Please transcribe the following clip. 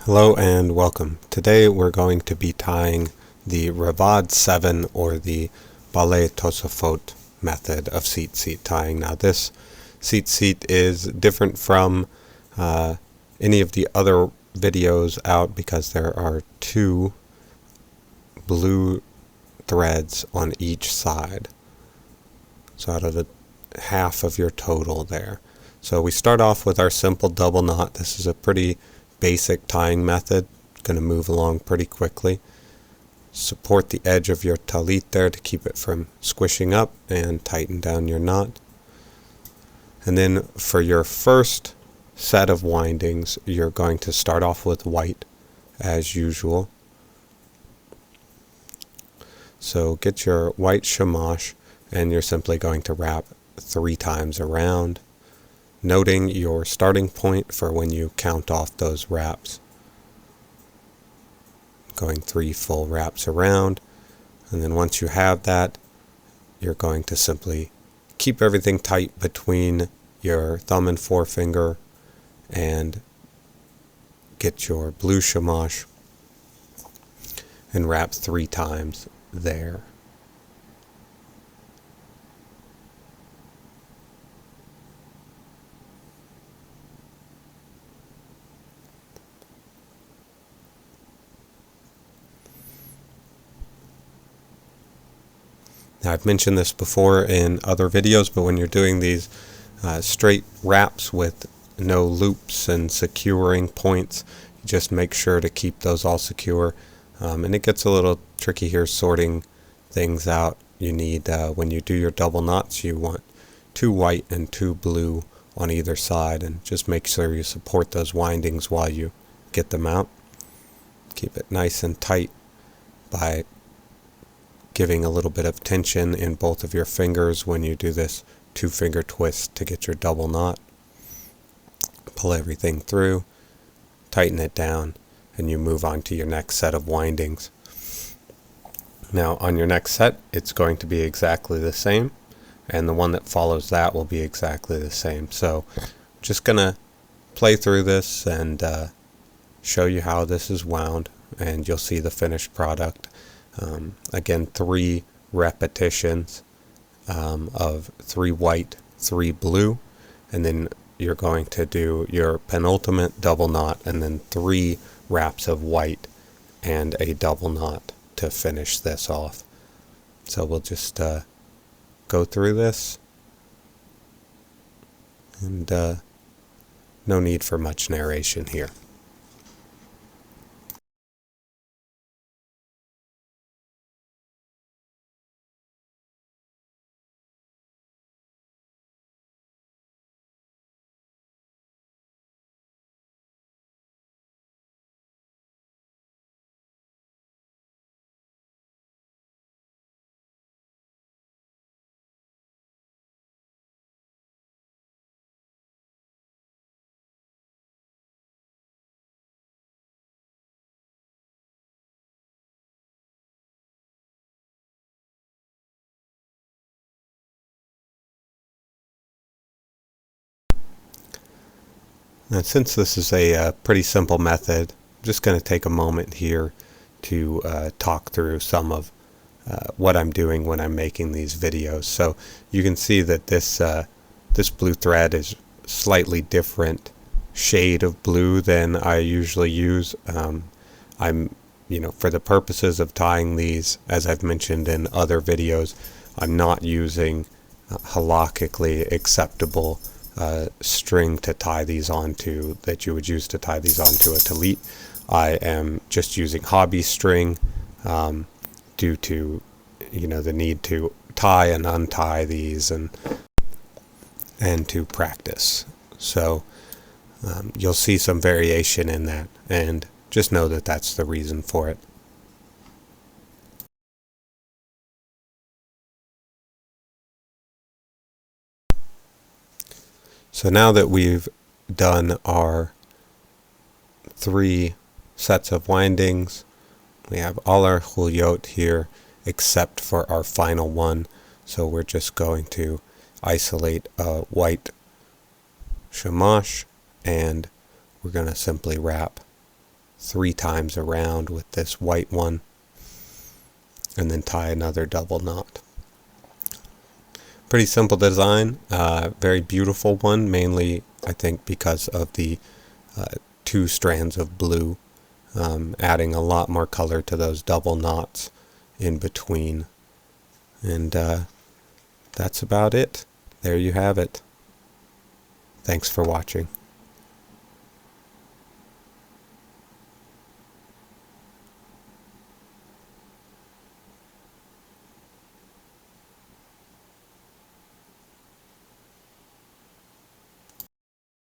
Hello and welcome. Today we're going to be tying the Ravaad 7 or the Ballet Tosafot method of Tzitzit tying. Now this Tzitzit is different from any of the other videos out because there are two blue threads on each side. So out of the half of your total there. So we start off with our simple double knot. This is a pretty basic tying method. Going to move along pretty quickly. Support the edge of your talit there to keep it from squishing up and tighten down your knot. And then for your first set of windings, you're going to start off with white as usual. So get your white shamash and you're simply going to wrap 3 times around, noting your starting point for when you count off those wraps. Going 3 full wraps around, and then once you have that, you're going to simply keep everything tight between your thumb and forefinger and get your blue shamash and wrap 3 times there. Now, I've mentioned this before in other videos, but when you're doing these straight wraps with no loops and securing points, you just make sure to keep those all secure. And it gets a little tricky here sorting things out. You need, when you do your double knots, you want 2 white and 2 blue on either side, and just make sure you support those windings while you get them out. Keep it nice and tight by giving a little bit of tension in both of your fingers when you do this 2-finger twist to get your double knot. Pull everything through, tighten it down, and you move on to your next set of windings. Now on your next set, it's going to be exactly the same, and the one that follows that will be exactly the same. So just gonna play through this and show you how this is wound, and you'll see the finished product. Again, 3 repetitions of 3 white, 3 blue, and then you're going to do your penultimate double knot and then 3 wraps of white and a double knot to finish this off. So we'll just go through this, and no need for much narration here. Now, since this is a pretty simple method, I'm just going to take a moment here to talk through some of what I'm doing when I'm making these videos. So you can see that this blue thread is slightly different shade of blue than I usually use. For the purposes of tying these, as I've mentioned in other videos, I'm not using halakhically acceptable string to tie these onto that you would use to tie these onto a talit. I am just using hobby string due to the need to tie and untie these and to practice. So you'll see some variation in that, and just know that that's the reason for it. So now that we've done our 3 sets of windings, we have all our huliot here except for our final one. So we're just going to isolate a white shamash, and we're going to simply wrap 3 times around with this white one, and then tie another double knot. Pretty simple design, very beautiful one, mainly I think because of the 2 strands of blue, adding a lot more color to those double knots in between. And that's about it. There you have it. Thanks for watching.